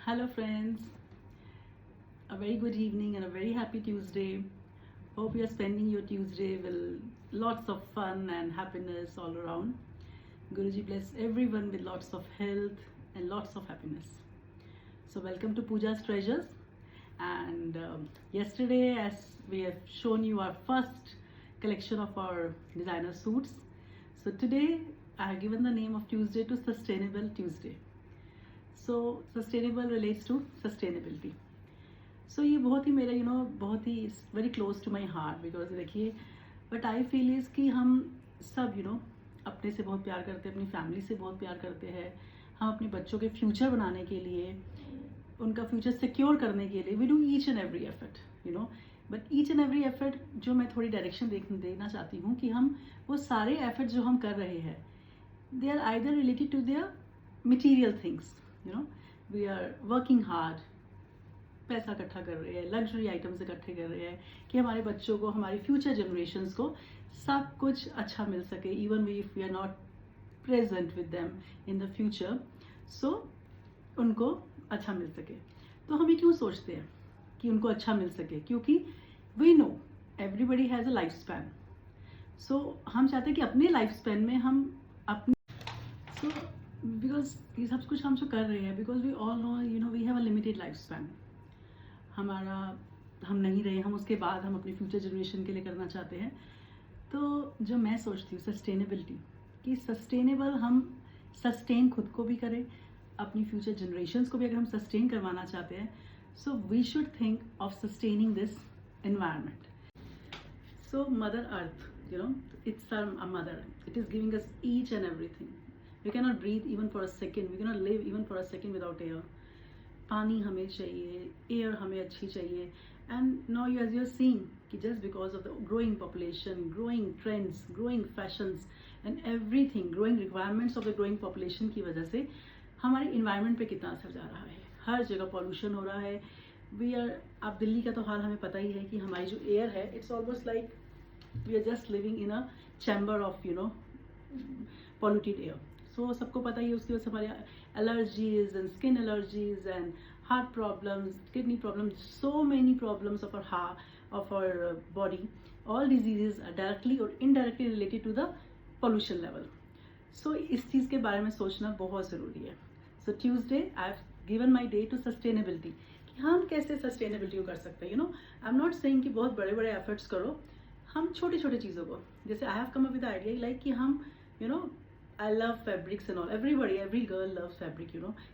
Hello, friends. A very good evening and a very happy Tuesday. Hope you are spending your Tuesday with lots of fun and happiness all around. Guruji bless everyone with lots of health and lots of happiness. So, welcome to Pooja's Treasures. And yesterday, as we have shown you our first collection of our designer suits, so today I have given the name of Tuesday to Sustainable Tuesday. So sustainable relates to sustainability. So ये बहुत ही मेरा बहुत ही very close to my heart because देखिए but I feel is कि हम सब अपने से बहुत प्यार करते हैं, अपनी फैमिली से बहुत प्यार करते हैं. हम अपने बच्चों के फ्यूचर बनाने के लिए, उनका फ्यूचर सिक्योर करने के लिए we do each and every effort but each and every effort जो मैं थोड़ी डायरेक्शन देना चाहती हूँ कि हम वो सारे एफर्ट जो हम कर रहे हैं they are either related to their material things. We are working hard, पैसा इकट्ठा कर रहे हैं, लग्जरी आइटम्स इकट्ठे कर रहे हैं कि हमारे बच्चों को, हमारी फ्यूचर जनरेशन्स को सब कुछ अच्छा मिल सके, even if we are not present with them in the future. So उनको अच्छा मिल सके. तो हम ये क्यों सोचते हैं कि उनको अच्छा मिल सके? क्योंकि we know everybody has a life span. So हम चाहते हैं कि अपने लाइफ स्पैन में हम अपने बिकॉज ये सब कुछ हम जो कर रहे हैं because we all know we have a limited life span. हमारा हम नहीं रहे, हम उसके बाद हम अपनी फ्यूचर जनरेशन के लिए करना चाहते हैं. तो जो मैं सोचती हूँ सस्टेनेबिलिटी, कि सस्टेनेबल हम सस्टेन खुद को भी करें, अपनी फ्यूचर जनरेशन्स को भी अगर हम सस्टेन करवाना चाहते हैं, so we should think of sustaining this environment. So mother earth, it's our mother. It is giving us each and everything. We cannot breathe even for a second. We cannot live even for a second without air. पानी हमें चाहिए, air हमें अच्छी चाहिए. And now as you're seeing कि just because of the growing population, growing trends, growing fashions and everything, growing requirements of the growing population की वजह से हमारे environment पे कितना असर जा रहा है. हर जगह pollution हो रहा है. आप दिल्ली का तो हाल हमें पता ही है कि हमारी जो एयर है it's almost like we are just living in a chamber of polluted air. So सबको पता ही है, उसकी वजह से हमारे allergies and skin allergies and heart problems, kidney problems, so many problems of our body. All diseases are directly or indirectly related to the pollution level. So इस चीज़ के बारे में सोचना बहुत ज़रूरी है. So Tuesday I have given my day to sustainability, कि हम कैसे sustainability को कर सकते हैं. I'm not saying कि बहुत बड़े बड़े efforts करो, हम छोटे छोटे चीज़ों को, जैसे I have come up with idea like कि हम I love fabrics and all, every girl loves fabric,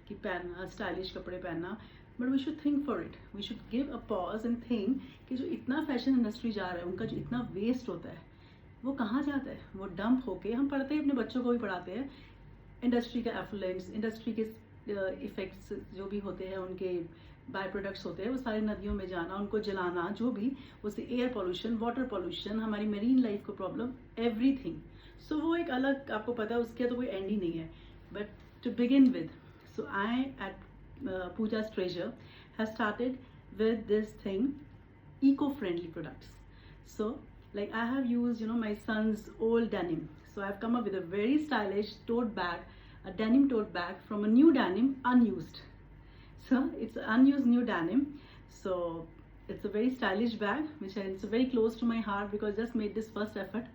कि पहनना, स्टाइलिश कपड़े पहनना. But we should think for it, we should give a pause and think कि जो इतना फैशन इंडस्ट्री जा रहा है, उनका जो इतना वेस्ट होता है वो कहाँ जाता है? वो डंप होके, हम पढ़ते हैं, अपने बच्चों को भी पढ़ाते हैं, इंडस्ट्री का एफ्लुएंस, इंडस्ट्री के इफेक्ट्स जो भी होते हैं, उनके बाय प्रोडक्ट्स होते हैं, वो सारे नदियों में जाना, उनको जलाना, जो भी, उससे एयर पोल्यूशन, वाटर पोल्यूशन, हमारी मेरीन लाइफ को प्रॉब्लम, एवरीथिंग. सो वो एक अलग, आपको पता है, उसके तो कोई एंड ही नहीं है. But to begin with, so I at Pooja's Treasure has started with this thing, eco-friendly products. So like I have used my son's old denim, so I have come up with a very stylish tote bag, a denim tote bag from a new denim, unused. So it's an unused new denim. So it's a very stylish bag, which is very close to my heart because I just made this first effort,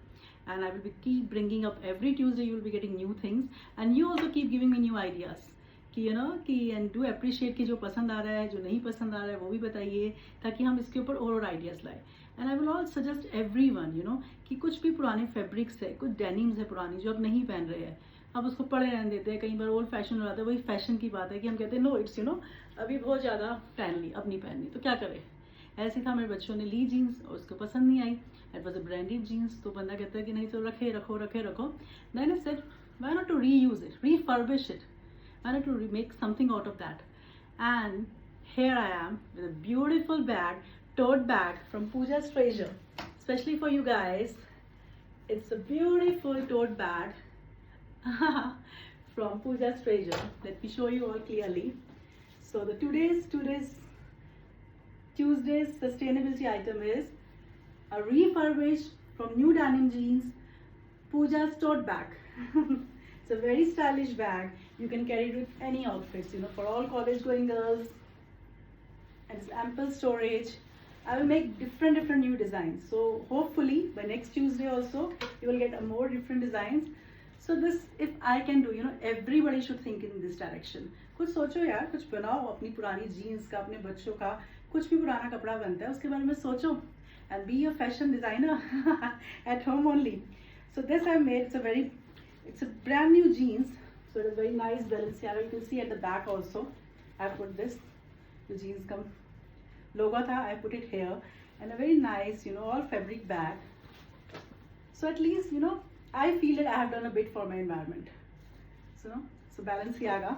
and I will be keep bringing up every Tuesday. You will be getting new things, and you also keep giving me new ideas. कि कि and do appreciate कि जो पसंद आ रहा है, जो नहीं पसंद आ रहा है वो भी बताइए, ताकि हम इसके ऊपर और आइडियाज़ लाए. And I will all suggest everyone कि कुछ भी पुराने फैब्रिक्स है, कुछ डेनिम्स है पुरानी जो अब नहीं पहन रहे हैं, अब उसको पड़े रहने देते हैं. कई बार ओल्ड फैशन हो जाता है. वही फैशन की बात है कि हम कहते हैं नो इट्स अभी बहुत ज़्यादा पहन ली, अब नहीं पहननी, तो क्या करें. ऐसे था, मेरे बच्चों ने ली जीन्स और उसको पसंद नहीं आई. It was a branded jeans, तो बंदा कहता है कि नहीं तो रखो. Then I said why not to reuse it, refurbish it. I wanted to make something out of that. And here I am with a beautiful bag, tote bag from Pooja's Treasure, especially for you guys. It's a beautiful tote bag from Pooja's Treasure. Let me show you all clearly. So the today's Tuesday's sustainability item is a refurbished from new denim jeans Pooja's tote bag. It's a very stylish bag. You can carry it with any outfits, you know, for all college going girls. And it's ample storage. I will make different new designs. So hopefully by next Tuesday also you will get a more different designs. So this, if I can do, you know, everybody should think in this direction. कुछ सोचो यार, कुछ बनाओ अपनी पुरानी jeans का, अपने बच्चों का, कुछ भी पुराना कपड़ा बनता है उसके बारे में सोचो, and be a fashion designer at home only. So this I made. It's a brand new jeans. So it's a very nice Balenciaga. You can see at the back also. I put this. The jeans come logo tha, I put it here, and a very nice, you know, all fabric bag. So at least, you know, I feel that I have done a bit for my environment. So Balenciaga.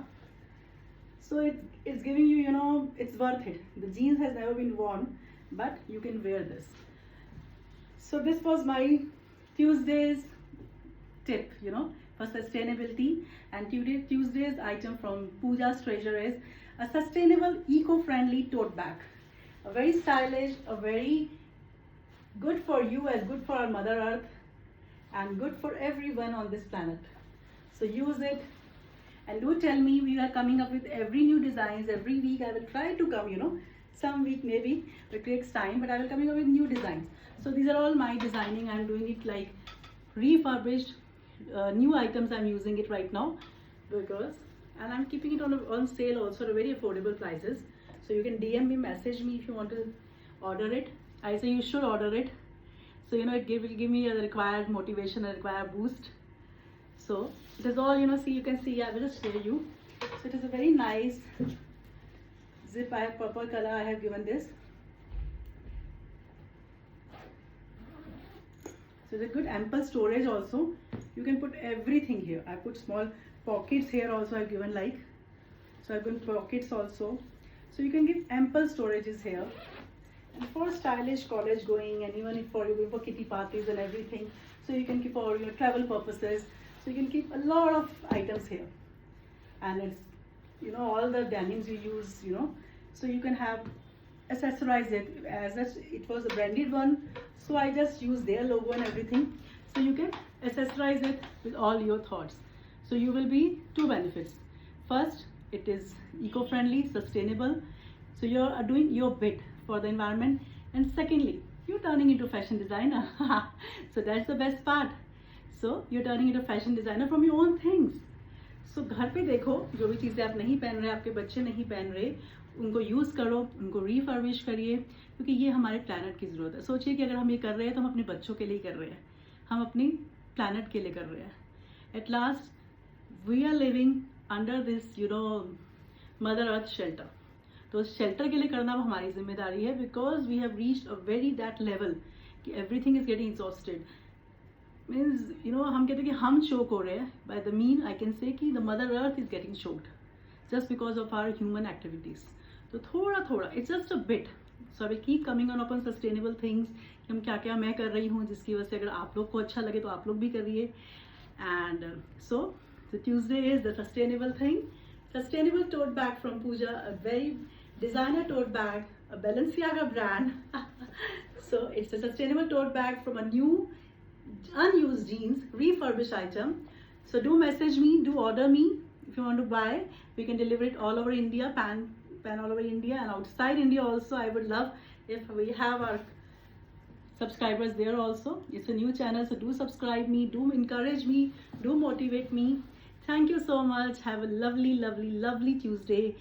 So it's giving you, you know, it's worth it. The jeans has never been worn, but you can wear this. So this was my Tuesday's tip, you know, for sustainability. And Tuesday's item from Pooja's Treasure is a sustainable, eco-friendly tote bag. A very stylish, a very good for you and good for our Mother Earth and good for everyone on this planet. So use it and do tell me. We are coming up with every new designs every week. I will try to come, you know, some week maybe it takes time, but I will coming up with new designs. So these are all my designing. I'm doing it like refurbished new items. I'm using it right now because, and I'm keeping it on sale also at very affordable prices. So you can DM me, message me if you want to order it. I say you should order it. So, you know, it will give me a required motivation, a required boost. So it is all, you know, see, you can see, I will just show you. So it is a very nice zip. I have purple color, I have given this. So it's a good ample storage also. You can put everything here. I put small pockets here also, I've given like. So I've given pockets also. So you can give ample storages here. And for stylish college going, and even if for you going for kitty parties and everything, so you can keep for your travel purposes. So you can keep a lot of items here. And it's, you know, all the denims you use, you know, so you can have accessorize it as it was a branded one. So I just use their logo and everything. So you can accessorize it with all your thoughts. So you will be two benefits. First, it is eco-friendly, sustainable. So you're doing your bit for the environment. And secondly, you're turning into fashion designer. So that's the best part. So you're turning into fashion designer from your own things. So घर पे देखो जो भी चीज़ें आप नहीं पहन रहे, आपके बच्चे नहीं पहन रहे, उनको यूज़ करो, उनको रिफर्बिश करिए, क्योंकि ये हमारे प्लानट की ज़रूरत है. सोचिए कि अगर हम ये कर रहे हैं तो हम अपने बच्चों के लिए कर रहे हैं, हम अपनी प्लानट के लिए कर रहे हैं. At last we are living under this, you know, mother earth shelter. तो शेल्टर के लिए करना वो हमारी जिम्मेदारी है, because we have reached a very that level कि everything is getting exhausted. Means, you know, हम कहते हैं कि हम चोक हो रहे हैं. By the mean I can say कि the mother earth is getting choked just because of our human activities. तो थोड़ा it's just a bit. So I will keep coming on upon sustainable things कि हम क्या क्या मैं कर रही हूँ, जिसकी वजह से अगर आप लोग को अच्छा लगे तो आप लोग भी करिए. And so the Tuesday is the sustainable thing. Sustainable tote bag from Pooja, a very designer tote bag, a Balenciaga brand. So it's a sustainable tote bag from a new unused jeans refurbished item. So do message me, do order me. If you want to buy, we can deliver it all over India, pan all over India and outside India also. I would love if we have our subscribers there also. It's a new channel, so do subscribe me, do encourage me, do motivate me. Thank you so much. Have a lovely, lovely, lovely Tuesday.